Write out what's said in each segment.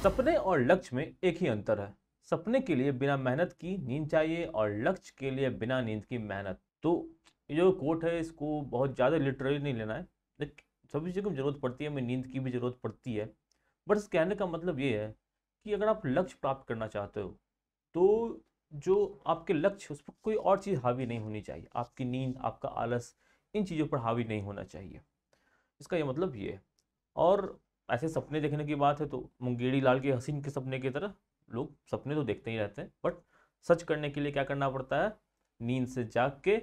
सपने और लक्ष्य में एक ही अंतर है। सपने के लिए बिना मेहनत की नींद चाहिए और लक्ष्य के लिए बिना नींद की मेहनत। तो ये जो कोट है इसको बहुत ज़्यादा लिटरली नहीं लेना है। सभी चीज़ों की जरूरत पड़ती है, हमें नींद की भी जरूरत पड़ती है। बट इस कहने का मतलब ये है कि अगर आप लक्ष्य प्राप्त करना चाहते हो तो जो आपके लक्ष्य उस पर कोई और चीज़ हावी नहीं होनी चाहिए। आपकी नींद, आपका आलस, इन चीज़ों पर हावी नहीं होना चाहिए। इसका ये मतलब ये है। और ऐसे सपने देखने की बात है तो मुंगेरी लाल के हसीन के सपने की तरह लोग सपने तो देखते ही रहते हैं, बट सच करने के लिए क्या करना पड़ता है? नींद से जाग के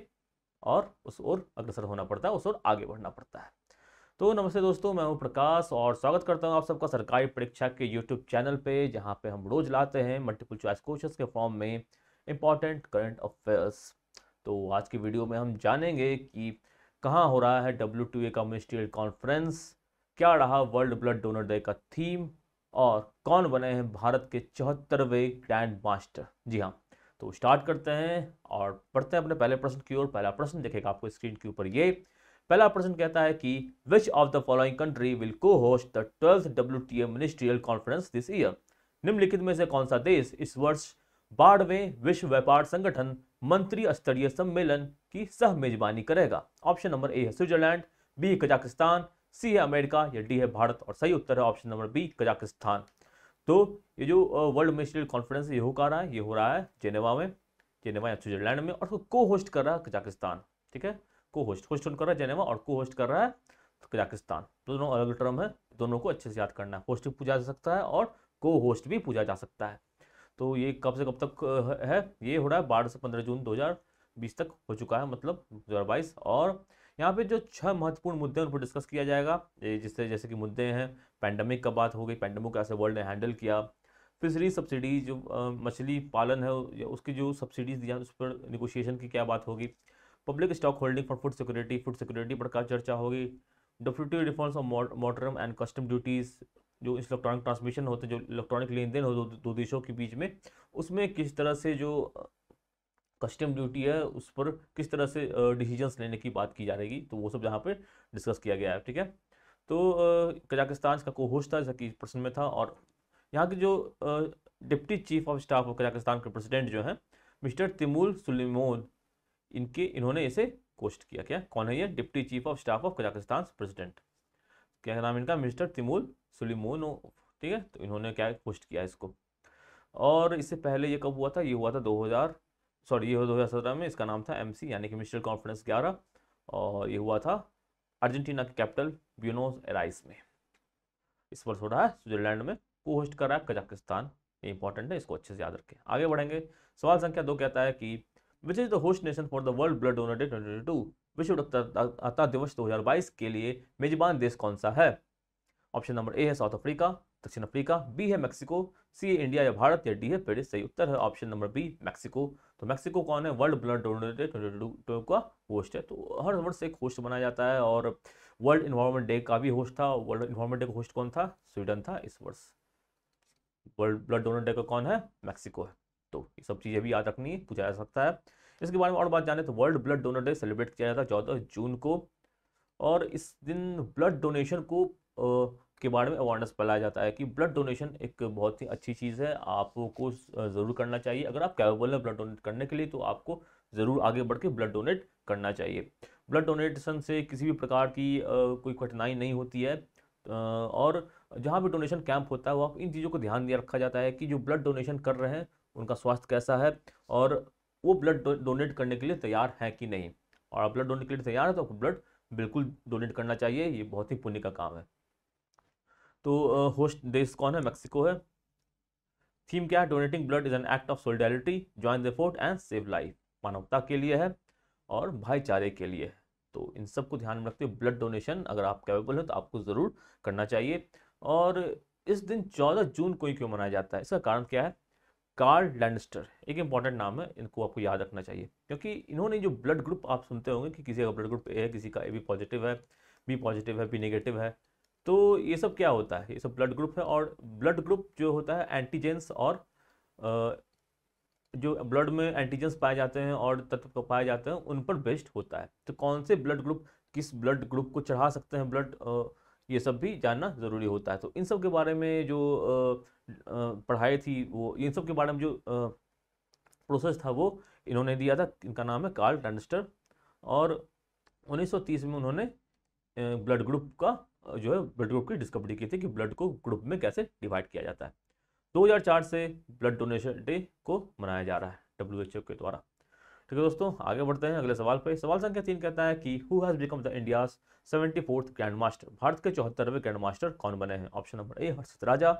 और उस ओर अग्रसर होना पड़ता है, उस ओर आगे बढ़ना पड़ता है। तो नमस्ते दोस्तों, मैं हूं प्रकाश और स्वागत करता हूं आप सबका सरकारी परीक्षा के यूट्यूब चैनल पे, जहां पे हम रोज लाते हैं मल्टीपल चॉइस क्वेश्चंस के फॉर्म में इंपॉर्टेंट करंट अफेयर्स। तो आज की वीडियो में हम जानेंगे कि कहाँ हो रहा है WTA का मिनिस्ट्रियल कॉन्फ्रेंस, क्या रहा वर्ल्ड ब्लड डोनर डे का थीम, और कौन बने हैं भारत के 74वें ग्रैंड मास्टर। जी हाँ, तो स्टार्ट करते हैं और पढ़ते हैं अपने पहले प्रश्न की ओर। पहला प्रश्न देखेगा आपको स्क्रीन के ऊपर। ये पहला प्रश्न कहता है कि which of the following country will co-host the 12th WTA ministerial conference this year. निम्नलिखित में से कौन सा देश इस वर्ष 12वें विश्व व्यापार संगठन मंत्री स्तरीय सम्मेलन की सह मेजबानी करेगा? ऑप्शन नंबर ए है स्विट्जरलैंड, बी है कजाकिस्तान, सी है अमेरिका या डी है भारत। और सही उत्तर है ऑप्शन नंबर बी, कजाकिस्तान। तो ये जो वर्ल्ड मिनिस्ट्रियल कॉन्फ्रेंस ये हो का रहा है, ये हो रहा है जेनेवा में, जेनेवा या स्विट्जरलैंड में, और उसको को होस्ट कर रहा है कजाकिस्तान। ठीक है, को होस्ट होस्ट कर रहा है जेनेवा और को होस्ट कर रहा है कजाकिस्तान। दोनों अलग टर्म है, दोनों को अच्छे से याद करना है। होस्ट भी पूछा जा सकता है और को होस्ट भी पूछा जा सकता है। तो ये कब से कब तक है? ये हो रहा है 12 से 15 जून 2020 तक हो चुका है, मतलब 2022। और यहाँ पे जो 6 महत्वपूर्ण मुद्दे हैं उन पर डिस्कस किया जाएगा, जिससे जैसे कि मुद्दे हैं, पैंडमिक का बात हो गई, पैंडमिक कैसे वर्ल्ड ने हैंडल किया, फिशरी सब्सिडीज जो मछली पालन है उसकी जो सब्सिडीज दिया उस पर निगोशिएशन की क्या बात होगी, public stock holding for food security पर क्या चर्चा होगी, definitive reforms of Mottram and custom duties, जो इलेक्ट्रॉनिक ट्रांसमिशन होते हैं, जो इलेक्ट्रॉनिक लेन देन हो दो देशों के बीच में, उसमें किस तरह से जो कस्टम ड्यूटी है उस पर किस तरह से डिसीजंस लेने की बात की जा रहेगी। तो वो सब यहाँ पे डिस्कस किया गया है। ठीक है, तो कजाकिस्तान का को होस्ट था, जैसा कि प्रश्न में था। और यहाँ के जो deputy chief of staff of Kazakhstan के प्रेसिडेंट जो हैं मिस्टर तिमुल सुलेमान, इन्होंने इसे होस्ट किया। क्या कौन है ये? Deputy chief of staff of Kazakhstan president, क्या नाम इनका? मिस्टर तिमुल सुलेमान। ठीक है, तो इन्होंने क्या होस्ट किया इसको। और इससे पहले ये कब हुआ था? ये हुआ था 2017 में। इसका नाम था MC यानी कि मिनिस्ट्रियल कॉन्फ्रेंस 11, और ये हुआ था अर्जेंटीना की कैपिटल ब्यूनोस एराइस में। इस वर्ष हो रहा है स्विट्जरलैंड में, को होस्ट कर रहा है कजाकिस्तान। ये इंपॉर्टेंट है, इसको अच्छे से याद रखें। आगे बढ़ेंगे। सवाल संख्या 2 कहता है कि which is the host nation for the world blood donor day 2022। विश्व रक्तदाता दिवस 2022 के लिए मेजबान देश कौन सा है? ऑप्शन नंबर ए है साउथ अफ्रीका, दक्षिण अफ्रीका, बी है मैक्सिको, सी है इंडिया या भारत, या डी है पेरिस। सही उत्तर है ऑप्शन नंबर बी, मैक्सिको। तो मैक्सिको कौन है? वर्ल्ड ब्लड डोनर डे 2022 का होस्ट है। तो हर वर्ष एक होस्ट बनाया जाता है, और वर्ल्ड इन्वायरमेंट डे का भी होस्ट था। वर्ल्ड इन्वायरमेंट डे का होस्ट कौन था? स्वीडन था इस वर्ष। वर्ल्ड ब्लड डोनर डे का कौन है? मैक्सिको है। तो ये सब चीज़ें भी याद रखनी है, पूछा जा सकता है। इसके बारे में और बात जाने तो world blood donor day celebrate किया जाता है 14 जून को, और इस दिन ब्लड डोनेशन को के बारे में अवेयरनेस फैलाया जाता है कि ब्लड डोनेशन एक बहुत ही अच्छी चीज़ है, आपको ज़रूर करना चाहिए। अगर आप कैपेबल है ब्लड डोनेट करने के लिए तो आपको ज़रूर आगे बढ़ के ब्लड डोनेट करना चाहिए। ब्लड डोनेशन से किसी भी प्रकार की कोई कठिनाई नहीं होती है। और जहाँ भी डोनेशन कैंप होता है वो आप इन चीज़ों को ध्यान दिया रखा जाता है कि जो ब्लड डोनेशन कर रहे हैं उनका स्वास्थ्य कैसा है, और वो ब्लड डोनेट करने के लिए तैयार है कि नहीं। और आप ब्लड डोनेट के लिए तैयार है तो आपको ब्लड बिल्कुल डोनेट करना चाहिए, ये बहुत ही पुण्य का काम है। तो होस्ट देश कौन है? मैक्सिको है। थीम क्या है? Donating blood is an act of solidarity, join the fort and save life. मानवता के लिए है और भाईचारे के लिए है। तो इन सब को ध्यान में रखते हुए ब्लड डोनेशन अगर आप कैपेबल हो तो आपको ज़रूर करना चाहिए। और इस दिन 14 जून को ही क्यों मनाया जाता है? इसका कारण क्या है? कार्ल लैंडस्टर एक इंपॉर्टेंट नाम है, इनको आपको याद रखना चाहिए, क्योंकि इन्होंने जो ब्लड ग्रुप आप सुनते होंगे कि किसी का ब्लड ग्रुप ए है, किसी का AB पॉजिटिव है, बी पॉजिटिव है, बी नेगेटिव है। तो ये सब क्या होता है? ये सब ब्लड ग्रुप है, और ब्लड ग्रुप जो होता है एंटीजेंस और जो ब्लड में एंटीजेंस पाए जाते हैं और तत्व पाए जाते हैं उन पर बेस्ड होता है। तो कौन से ब्लड ग्रुप किस ब्लड ग्रुप को चढ़ा सकते हैं ब्लड ये सब भी जानना ज़रूरी होता है। तो इन सब के बारे में जो पढ़ाई थी, वो इन सब के बारे में जो प्रोसेस था वो इन्होंने दिया था। इनका नाम है कार्ल टनस्टर, और 1930 में उन्होंने ब्लड ग्रुप का जो है ब्लड ग्रुप की डिस्कवरी की थी कि ब्लड को ग्रुप में कैसे डिवाइड किया जाता है। 2004 से ब्लड डोनेशन डे को मनाया जा रहा है WHO के द्वारा। ठीक है दोस्तों, आगे बढ़ते हैं अगले सवाल पे। सवाल संख्या 3 कहता है कि who has become the India's 74th grand master. भारत के 74वें ग्रैंड मास्टर कौन बने हैं? Option number A Harshit Raja,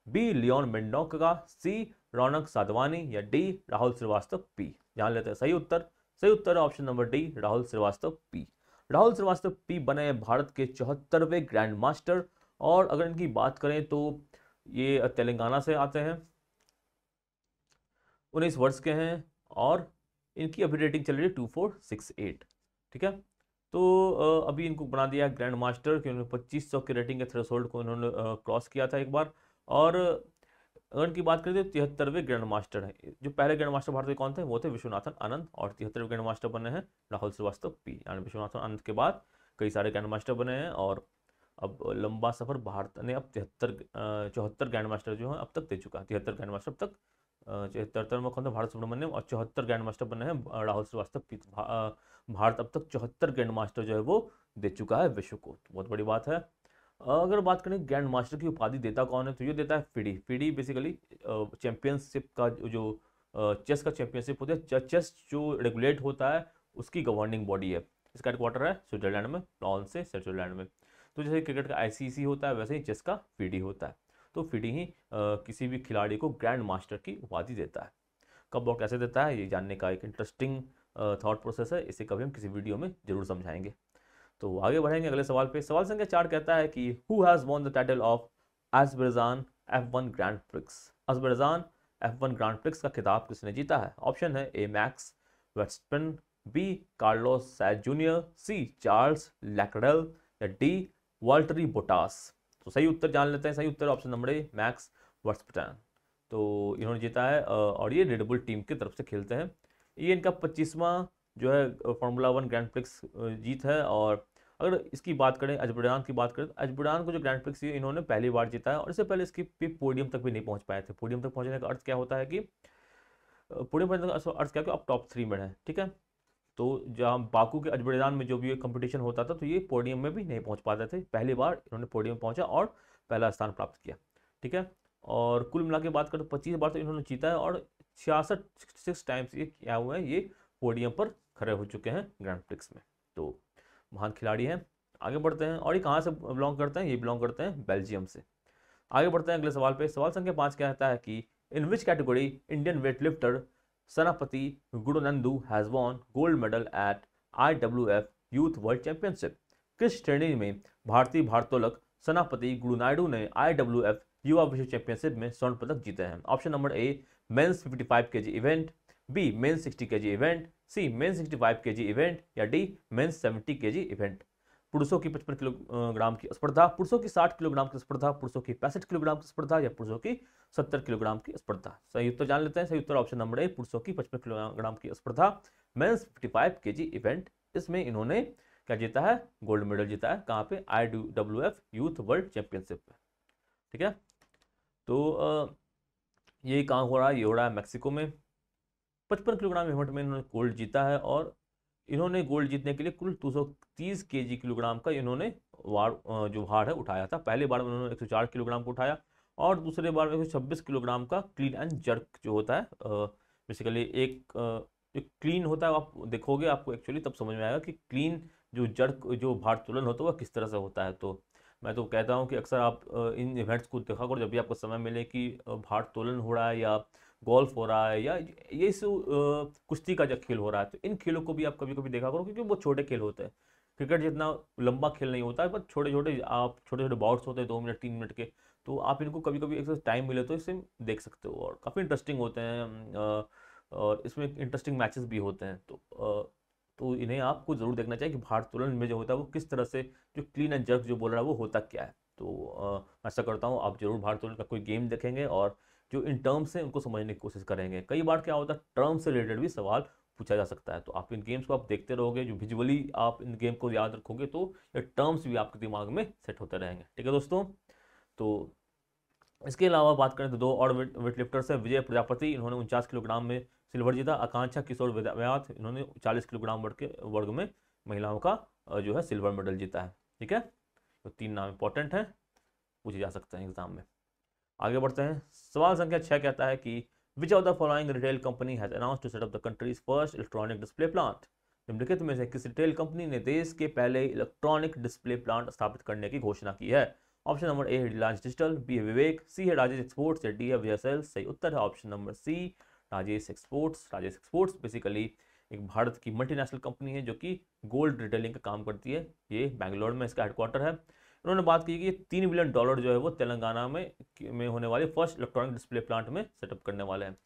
B Leon Mendonca, C Raunak Sadhwani, या डी राहुल श्रीवास्तव पी। जान लेते हैं सही उत्तर। सही उत्तर है option number D Rahul Srivastava P. Rahul Srivastava P बने भारत के 74वें ग्रैंड मास्टर। और अगर इनकी बात करें तो ये तेलंगाना से आते हैं, 19 वर्ष के हैं, और इनकी अभी रेटिंग चल रही है 2468। ठीक है, तो अभी इनको बना दिया ग्रैंड मास्टर कि उन्होंने 2500 की रेटिंग के थ्रेशोल्ड को इन्होंने क्रॉस किया था एक बार। और अगर इनकी बात करें तो 73वें ग्रैंड मास्टर हैं। जो पहले ग्रैंड मास्टर भारत के कौन थे? वो थे विश्वनाथन आनंद, और 73वें ग्रैंड मास्टर बने हैं राहुल श्रीवास्तव पी। यानी विश्वनाथन आनंद के बाद कई सारे ग्रैंड मास्टर बने हैं, और अब लंबा सफर भारत ने अब 74 ग्रैंड मास्टर जो है अब तक दे चुका है। 73 ग्रैंड मास्टर अब तक 74 में कौन था? भारत सुब्रमण्यम, और 74 ग्रैंड मास्टर बने हैं राहुल श्रीवास्तव पी। भारत अब तक 74 ग्रैंड मास्टर जो है वो दे चुका है विश्व को, तो बहुत बड़ी बात है। अगर बात करें ग्रैंड मास्टर की उपाधि देता कौन है, तो ये देता है फिडी। फिडी बेसिकली चैंपियनशिप का जो चेस का चैंपियनशिप होता है, चेस जो रेगुलेट होता है उसकी गवर्निंग बॉडी है। इसका हेडक्वार्टर है स्विट्जरलैंड में, लॉन से स्विट्जरलैंड में। तो जैसे क्रिकेट का ICC होता है, वैसे ही चेस का फिडी होता है। तो फिडी ही किसी भी खिलाड़ी को ग्रैंड मास्टर की उपाधि देता है। कब और कैसे देता है, ये जानने का एक इंटरेस्टिंग थॉट प्रोसेस है। इसे कभी हम किसी वीडियो में जरूर समझाएंगे। तो आगे बढ़ेंगे अगले सवाल पे। सवाल संख्या 4 कहता है कि who has won the title of Azerbaijan F1 grand prix. Azerbaijan F1 grand prix का खिताब किसने जीता है? ऑप्शन है A Max Verstappen, B Carlos Sainz junior, C Charles Leclerc, या डी वाल्टरी बोटास। तो सही उत्तर जान लेते हैं। सही उत्तर option number A Max Verstappen. तो इन्होंने जीता है, और ये रेडबुल टीम की तरफ से खेलते हैं। ये इनका 25वां जो है फार्मूला 1 ग्रैंड प्रिक्स जीत है। और अगर इसकी बात करें, अज़रबैजान की बात करें, तो अज़रबैजान को जो ग्रैंड प्रिक्स इन्होंने पहली बार जीता है, और इससे पहले इसकी पोडियम तक भी नहीं पहुंच पाए थे। पोडियम तक पहुंचने का अर्थ क्या होता है कि पोडियम पहुंचने का अर्थ क्या है कि आप टॉप 3 में हैं। ठीक है, तो जहाँ बाकू के अज़रबैजान में जो भी कंपटीशन होता था, तो ये पोडियम में भी नहीं पहुँच पाते थे। पहली बार इन्होंने पोडियम में पहुँचा और पहला स्थान प्राप्त किया। ठीक है, और कुल मिला के बात करें तो 25 बार तो इन्होंने जीता है, और 66 टाइम्स ये क्या हुआ है, ये पोडियम पर खड़े हो चुके हैं ग्रैंड प्रिक्स में। तो महान खिलाड़ी हैं। आगे बढ़ते हैं। और ये कहाँ से बिलोंग करते हैं? ये बिलोंग करते हैं बेल्जियम से। आगे बढ़ते हैं अगले सवाल पे। सवाल संख्या 5 कहता है कि in which category Indian weightlifter Sanapathi Gurunaidu has won gold medal at IWF youth world championship. किस श्रेणी में भारतीय भारोत्तोलक सेनापति गुडनायडू ने IWF युवा विश्व चैंपियनशिप में स्वर्ण पदक जीते हैं? Option number A men's 55 kg event, B men's 60 kg event, C men's 65 kg event, या डी मेंस 70 kg इवेंट। पुरुषों की 55 किलोग्राम की स्पर्धा, पुरुषों की 60 किलोग्राम की स्पर्धा, पुरुषों की 65 किलोग्राम की स्पर्धा, या पुरुषों की 70 किलोग्राम की स्पर्धा। सही उत्तर जान लेते हैं। सही उत्तर ऑप्शन नंबर ए पुरुषों की 55 किलोग्राम की स्पर्धा, मेंस 55 kg इवेंट। इसमें इन्होंने क्या जीता है? गोल्ड मेडल जीता है। कहाँ पे? IWF यूथ वर्ल्ड चैंपियनशिप पे। ठीक है, तो ये कहाँ हो रहा है? ये हो रहा है मैक्सिको में। 55 किलोग्राम इवेंट में इन्होंने गोल्ड जीता है, और इन्होंने गोल्ड जीतने के लिए कुल 230 किलोग्राम का इन्होंने जो भार है उठाया था। पहली बार में उन्होंने 104 किलोग्राम को उठाया, और दूसरे बार में 126 किलोग्राम का क्लीन एंड जर्क जो होता है, बेसिकली एक क्लीन होता है। आप देखोगे आपको एक्चुअली तब समझ में आएगा कि क्लीन जो जर्क जो भारोत्तोलन होता है वह किस तरह से होता है। तो मैं तो कहता हूँ कि अक्सर आप इन इवेंट्स को देखा करो जब भी आपको समय मिले कि भारोत्तोलन हो रहा है, या गोल्फ हो रहा है, या ये कुश्ती का जो खेल हो रहा है। तो इन खेलों को भी आप कभी कभी देखा करो, क्योंकि वो छोटे खेल होते हैं। क्रिकेट जितना लंबा खेल नहीं होता है, पर छोटे छोटे बाउट्स होते हैं 2 मिनट 3 मिनट के। तो आप इनको कभी कभी एक टाइम मिले तो इसे देख सकते हो, और काफ़ी इंटरेस्टिंग होते हैं, और इसमें इंटरेस्टिंग मैचेस भी होते हैं। तो इन्हें आपको ज़रूर देखना चाहिए कि भारोत्तोलन में जो होता है वो किस तरह से, जो क्लीन एंड जर्क जो बोल रहा है वो होता क्या है। तो ऐसा करता हूँ आप जरूर भारोत्तोलन का कोई गेम देखेंगे, और जो इन टर्म्स हैं उनको समझने की कोशिश करेंगे। कई बार क्या होता है, टर्म से रिलेटेड भी सवाल पूछा जा सकता है। तो आप इन गेम्स को आप देखते रहोगे, जो विजुअली आप इन गेम को याद रखोगे तो ये टर्म्स भी आपके दिमाग में सेट होते रहेंगे। ठीक है दोस्तों। तो इसके अलावा बात करें तो दो और वेट लिफ्टर्स हैं। विजय प्रजापति, इन्होंने 49 किलोग्राम में सिल्वर जीता। आकांक्षा किशोर व्यास, इन्होंने 40 किलोग्राम वर्ग में महिलाओं का जो है सिल्वर मेडल जीता है। ठीक है, तो 3 नाम इंपॉर्टेंट हैं, पूछे जा सकते हैं एग्जाम में। आगे बढ़ते हैं। सवाल संख्या 6 कहता है कि which of the following retail company has announced to set up the country's first electronic display plant. निम्नलिखित में से किस रिटेल कंपनी ने देश के पहले इलेक्ट्रॉनिक डिस्प्ले प्लांट स्थापित करने की घोषणा की है? ऑप्शन नंबर ए है रिलायंस डिजिटल, बी है विवेक, सी है राजेश एक्सपोर्ट्स या डी है विजय सेल्स। सही उत्तर है option number C, Rajesh Exports. Rajesh Exports basically एक भारत की मल्टीनेशनल कंपनी है जो कि गोल्ड रिटेलिंग का काम करती है। ये बैंगलोर में इसका हेडक्वार्टर है। उन्होंने बात की कि $3 बिलियन जो है वो तेलंगाना में होने वाले फर्स्ट इलेक्ट्रॉनिक डिस्प्ले प्लांट में सेटअप करने वाले हैं।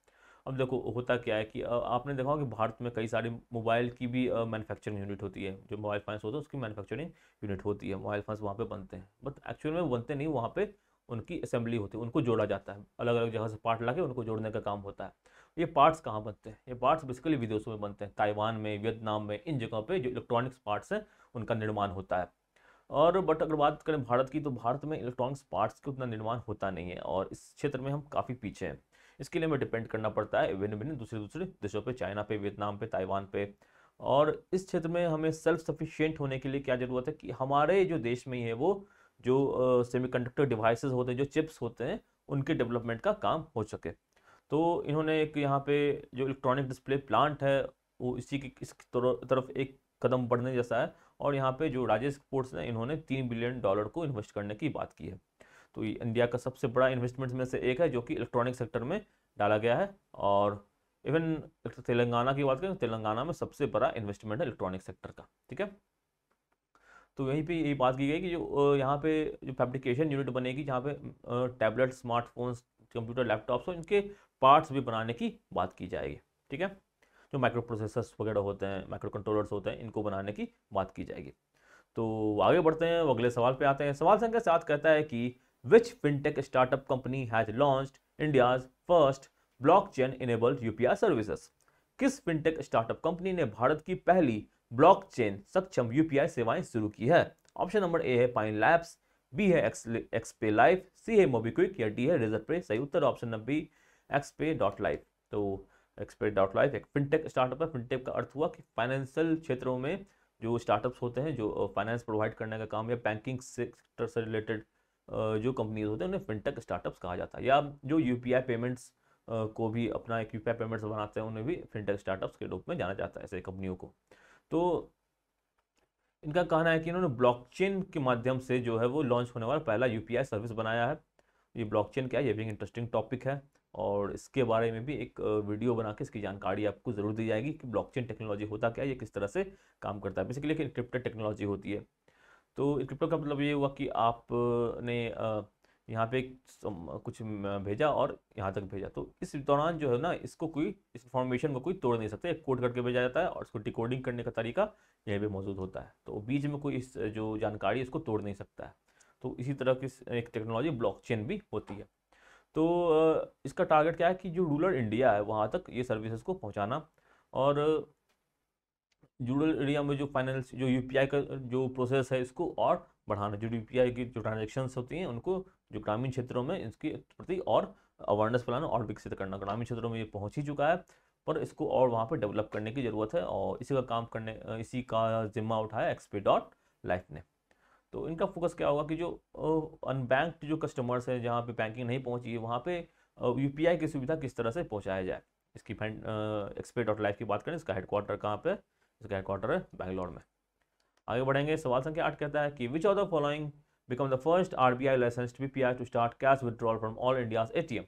अब देखो होता क्या है कि आपने देखा होगा कि भारत में कई सारी मोबाइल की भी मैन्युफैक्चरिंग यूनिट होती है। जो मोबाइल फोन्स होते हैं उसकी मैन्युफैक्चरिंग यूनिट होती है, मोबाइल फोन्स वहाँ पे बनते हैं, बट एक्चुअल में वो बनते नहीं, वहाँ पे उनकी असेंबली होती है, उनको जोड़ा जाता है, अलग अलग जगह से पार्ट ला के उनको जोड़ने का काम होता है। ये पार्ट्स कहाँ बनते हैं? ये पार्ट्स बेसिकली विदेशों में बनते हैं, ताइवान में, वियतनाम में, इन जगहों पे जो इलेक्ट्रॉनिक्स पार्ट्स हैं उनका निर्माण होता है। और बट अगर बात करें भारत की, तो भारत में इलेक्ट्रॉनिक्स पार्ट्स का उतना निर्माण होता नहीं है और इस क्षेत्र में हम काफ़ी पीछे हैं। इसके लिए हमें डिपेंड करना पड़ता है भिन्न भिन्न दूसरे देशों पे, चाइना पे, वियतनाम पे, ताइवान पे। और इस क्षेत्र में हमें सेल्फ सफिशिएंट होने के लिए क्या ज़रूरत है कि हमारे जो देश में ही है वो जो सेमीकंडक्टर डिवाइसेस होते हैं, जो चिप्स होते हैं, उनके डेवलपमेंट का काम हो सके। तो इन्होंने एक यहाँ पे जो इलेक्ट्रॉनिक डिस्प्ले प्लांट है वो इसी की इस तरफ एक कदम बढ़ने जैसा है। और यहाँ पे जो राजेश एक्सपोर्ट्स ने, इन्होंने $3 बिलियन को इन्वेस्ट करने की बात की है। तो ये इंडिया का सबसे बड़ा इन्वेस्टमेंट में से एक है जो कि इलेक्ट्रॉनिक सेक्टर में डाला गया है। और इवन तेलंगाना की बात करें तो तेलंगाना में सबसे बड़ा इन्वेस्टमेंट है इलेक्ट्रॉनिक सेक्टर का। ठीक है, तो यहीं पे यही बात की गई कि जो यहाँ पे जो फैब्रिकेशन यूनिट बनेगी, जहाँ पे टैबलेट, स्मार्टफोन्स, कंप्यूटर, लैपटॉप्स और इनके पार्ट्स भी बनाने की बात की जाएगी। ठीक है, जो माइक्रो प्रोसेसर्स वगैरह होते हैं, माइक्रो कंट्रोलर्स होते हैं, इनको बनाने की बात की जाएगी। तो आगे बढ़ते हैं, अगले सवाल पे आते हैं। सवाल संख्या 7 कहता है कि which fintech startup company has launched India's first blockchain enabled UPI services. किस फिनटेक स्टार्टअप कंपनी ने भारत की पहली ब्लॉकचेन सक्षम यूपीआई सेवाएं शुरू की है? ऑप्शन नंबर ए है पाइन लैब्स, बी है एक्सपे लाइफ, सी है मोबिक्विक या डी है रेजर पे। सही उत्तर option number B, Xpay dot life. तो एक्सपे डॉट लाइफ एक फिनटेक स्टार्टअप है। फिनटेक का अर्थ हुआ कि फाइनेंशियल क्षेत्रों में जो स्टार्टअप्स होते हैं, जो फाइनेंस प्रोवाइड करने का काम या बैंकिंग सेक्टर से रिलेटेड जो कंपनीज होते हैं उन्हें फिनटेक स्टार्टअप्स कहा जाता है। या जो यूपीआई पेमेंट्स को भी अपना एक यूपीआई पेमेंट्स बनाते हैं, उन्हें भी फिनटेक स्टार्टअप्स के रूप में जाना जाता है, ऐसे कंपनियों को। तो इनका कहना है कि इन्होंने ब्लॉकचेन के माध्यम से जो है वो लॉन्च होने वाला पहला यूपीआई सर्विस बनाया है। ये ब्लॉकचेन क्या है, ये भी एक इंटरेस्टिंग टॉपिक है और इसके बारे में भी एक वीडियो बना के इसकी जानकारी आपको ज़रूर दी जाएगी कि ब्लॉकचेन टेक्नोलॉजी होता क्या है, ये किस तरह से काम करता है। बेसिकली एक एन्क्रिप्टेड टेक्नोलॉजी होती है। तो एन्क्रिप्टेड का मतलब ये हुआ कि आपने यहाँ पे कुछ भेजा और यहाँ तक भेजा, तो इस दौरान जो है ना, इसको कोई इस इंफॉर्मेशन को कोई तोड़ नहीं सकता, कोड करके भेजा जाता है और इसको डिकोडिंग करने का तरीका यह भी मौजूद होता है। तो बीच में कोई इस जो जानकारी है इसको तोड़ नहीं सकता है। तो इसी तरह की एक टेक्नोलॉजी ब्लॉकचेन भी होती है। तो इसका टारगेट क्या है कि जो रूरल इंडिया है वहाँ तक ये सर्विसेज को पहुँचाना, और रूरल एरिया में जो फाइनेंस जो यूपीआई का जो प्रोसेस है इसको और बढ़ाना, जो यूपीआई की जो ट्रांजेक्शन्स होती हैं उनको जो ग्रामीण क्षेत्रों में इसके प्रति और अवेयरनेस फैलाना और विकसित करना। ग्रामीण क्षेत्रों में ये पहुंच ही चुका है, पर इसको और वहाँ पर डेवलप करने की ज़रूरत है और इसी का काम करने इसी का जिम्मा उठाया एक्सपी डॉट लाइफ ने। तो इनका फोकस क्या होगा कि जो अनबैंक्ड जो कस्टमर्स हैं, जहाँ पे बैंकिंग नहीं पहुँची है, वहाँ पे यूपीआई की सुविधा किस तरह से पहुँचाया जाए। इसकी एक्सपी डॉट लाइफ की बात करें, इसका हेडक्वार्टर कहाँ पे? इसका हेडक्वार्टर है बैंगलोर में। आगे बढ़ेंगे, सवाल संख्या 8 कहता है कि which of the following become the first RBI licensed BPI to start cash withdrawal from all India's ATM.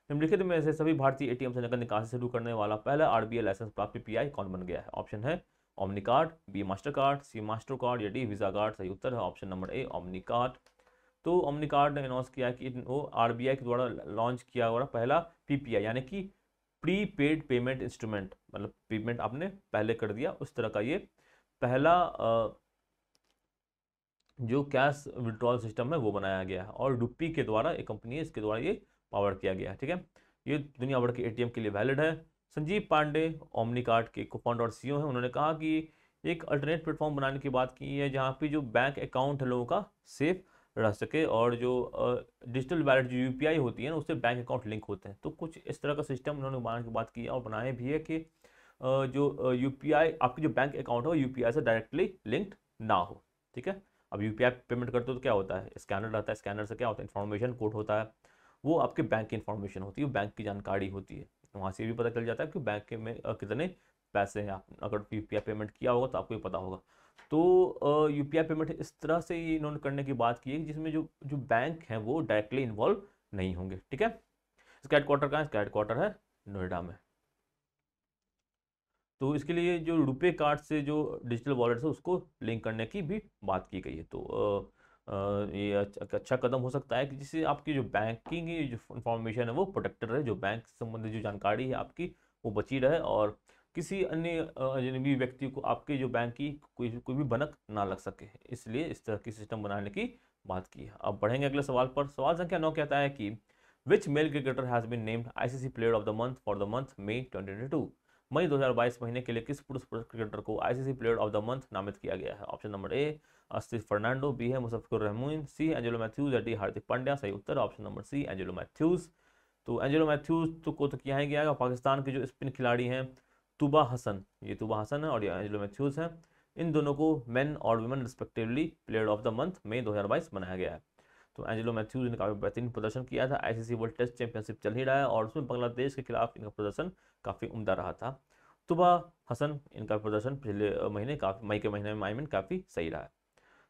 निम्नलिखित में से सभी भारतीय एटीएम से नकद निकासी शुरू करने वाला पहला आरबीआई लाइसेंस प्राप्त बीपीआई कौन बन गया है? ऑप्शन है Omni card, B Mastercard, C Mastercard या डी वीजा कार्ड। सही उत्तर है option number A, Omni card. तो ओमनी कार्ड ने अनाउंस किया कि वो आरबीआई के द्वारा लॉन्च किया हुआ पहला पीपीआई, यानी कि प्री पेड पेमेंट इंस्ट्रूमेंट, मतलब पेमेंट आपने पहले कर दिया उस तरह का ये पहला जो कैश विड्रॉल सिस्टम है वो बनाया गया है। और डुप्पी के द्वारा एक कंपनी है, इसके द्वारा ये पावर किया गया है। ठीक है, ये दुनिया भर के एटीएम के लिए वैलिड है। संजीव पांडे ओमनी कार्ड के को फाउंडर और सीईओ हैं। उन्होंने कहा कि एक अल्टरनेट प्लेटफॉर्म बनाने की बात की है जहाँ पे जो बैंक अकाउंट है लोगों का सेफ रह सके और जो डिजिटल वैलेट जो यूपीआई होती है ना उससे बैंक अकाउंट लिंक होते हैं। तो कुछ इस तरह का सिस्टम उन्होंने बनाने की बात की है और बनाए भी है कि जो यूपीआई आपकी जो बैंक अकाउंट है वो यूपीआई से डायरेक्टली लिंक्ड ना हो। ठीक है, अब यूपीआई पेमेंट करते हो तो क्या होता है, स्कैनर रहता है, स्कैनर से क्या होता है, इन्फॉर्मेशन कोड होता है, वो आपके बैंक की इन्फॉर्मेशन होती है, बैंक की जानकारी होती है। वहाँ से भी पता चल जाता है कि बैंक में कितने पैसे हैं। आप अगर यूपीआई पेमेंट किया होगा तो आपको भी पता होगा। तो यूपीआई पेमेंट इस तरह से ये इन्होंने करने की बात की है जिसमें जो जो बैंक हैं वो डायरेक्टली इन्वॉल्व नहीं होंगे। ठीक है, इसका हेडक्वार्टर कहाँ है, इसका हेडक्वार्टर है नोएडा में। तो इसके लिए जो रुपे कार्ड से जो डिजिटल वॉलेट है उसको लिंक करने की भी बात की गई है। तो ये अच्छा कदम हो सकता है कि जिससे आपकी जो बैंकिंग की जो इंफॉर्मेशन है वो प्रोटेक्टेड रहे, जो बैंक से संबंधित जो जानकारी है आपकी वो बची रहे और किसी अन्य अजनबी व्यक्ति को आपके जो बैंक की कोई भी भनक ना लग सके। इसलिए इस तरह की सिस्टम बनाने की बात की है। अब बढ़ेंगे अगले सवाल पर। सवाल संख्या 9 कहता है कि which male cricketer has been named ICC player of the month for the month May 2022। मई 2022 महीने के लिए किस पुरुष क्रिकेटर को ICC player of the month नामित किया गया है। Option number A Asitha Fernando, B है मुशफिकुर रहमान, सी एंजेलो मैथ्यूज, डी हार्दिक पांड्या। सही उत्तर option number C Angelo Mathews. तो एंजेलो मैथ्यूज तो किया ही गया है। पाकिस्तान के जो स्पिन खिलाड़ी हैं तुबा हसन, ये तुबा हसन है और ये एंजेलो मैथ्यूज हैं, इन दोनों को मेन और women respectively player of the month May 2022 बनाया गया है। तो एंजेलो मैथ्यूज ने काफ़ी बेहतरीन प्रदर्शन किया था। आईसीसी वर्ल्ड टेस्ट चैंपियनशिप चल ही रहा है और उसमें बांग्लादेश के खिलाफ इनका प्रदर्शन काफ़ी उम्दा रहा था। तुबा हसन इनका प्रदर्शन पिछले महीने काफ़ी मई के महीने में आई मीन काफ़ी सही रहा है।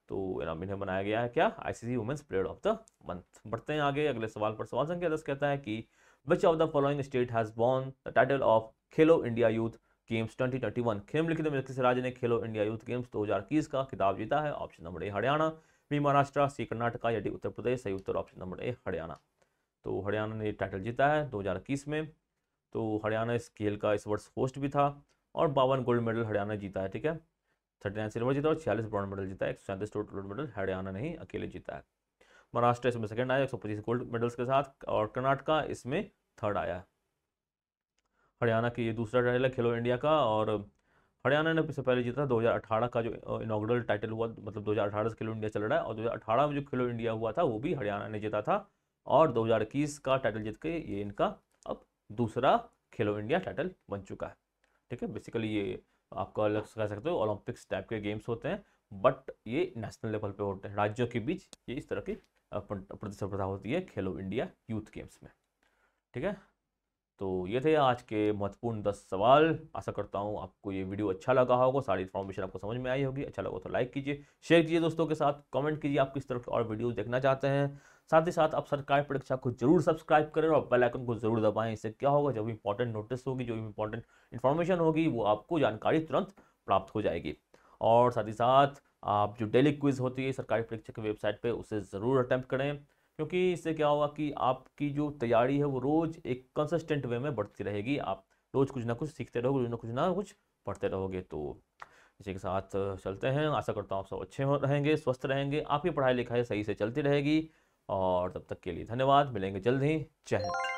तो इन्हें बनाया गया है क्या, ICC women's player of the month. बढ़ते हैं आगे अगले सवाल पर। सवाल संख्या 10 कहता है कि which of the following state has won the title of Khelo India youth games 2021। निम्नलिखित में किस राज्य ने खेलो इंडिया यूथ गेम्स 2021 का खिताब जीता है। Option number A Haryana, B Maharashtra, C Karnataka या डी उत्तर प्रदेश। सही उत्तर ऑप्शन नंबर ए हरियाणा। तो हरियाणा ने टाइटल जीता है 2021 में। तो हरियाणा इस खेल का इस वर्ष होस्ट भी था और 52 गोल्ड मेडल हरियाणा जीता है। ठीक है, 39 सिल्वर जीता और 46 ब्रॉन्ज मेडल जीता है। 137 टोटल गोल्ड मेडल हरियाणा ने ही अकेले जीता है। महाराष्ट्र इसमें सेकंड आया 125 गोल्ड मेडल्स के साथ और कर्नाटका इसमें थर्ड आया है। हरियाणा की ये दूसरा टाइटल है खेलो इंडिया का और हरियाणा ने इससे पहले जीता 2018 का जो इनॉग्रल टाइटल हुआ, मतलब 2018 से खेलो इंडिया चल रहा है और 2018 में जो खेलो इंडिया हुआ था वो भी हरियाणा ने जीता था और 2021 का टाइटल जीत के ये इनका अब दूसरा खेलो इंडिया टाइटल बन चुका है। ठीक है, बेसिकली ये आपका अलग कह सकते हो ओलंपिक्स टाइप के गेम्स होते हैं बट ये नेशनल लेवल पे होते हैं, राज्यों के बीच ये इस तरह की प्रतिस्पर्धा होती है खेलो इंडिया यूथ गेम्स में। ठीक है, तो ये थे आज के महत्वपूर्ण 10 सवाल। आशा करता हूँ आपको ये वीडियो अच्छा लगा होगा, सारी इन्फॉर्मेशन आपको समझ में आई होगी। अच्छा लगा तो लाइक कीजिए, शेयर कीजिए दोस्तों के साथ, कमेंट कीजिए आप किस तरह के और वीडियोस देखना चाहते हैं। साथ ही साथ आप सरकारी परीक्षा को जरूर सब्सक्राइब करें और बेल आइकन को जरूर दबाएं। इससे क्या होगा, जब भी इंपॉर्टेंट नोटिस होगी, जो भी इंपॉर्टेंट इन्फॉर्मेशन होगी वो आपको जानकारी तुरंत प्राप्त हो जाएगी। और साथ ही साथ आप जो डेली क्विज होती है सरकारी परीक्षा की वेबसाइट पर उसे ज़रूर अटैम्प्ट करें, क्योंकि इससे क्या होगा कि आपकी जो तैयारी है वो रोज़ एक कंसिस्टेंट वे में बढ़ती रहेगी। आप रोज़ कुछ ना कुछ सीखते रहोगे, कुछ ना कुछ पढ़ते रहोगे। तो इसी के साथ चलते हैं। आशा करता हूँ आप सब अच्छे रहेंगे, स्वस्थ रहेंगे, आपकी पढ़ाई लिखाई सही से चलती रहेगी। और तब तक के लिए धन्यवाद, मिलेंगे जल्द ही। जय हिंद।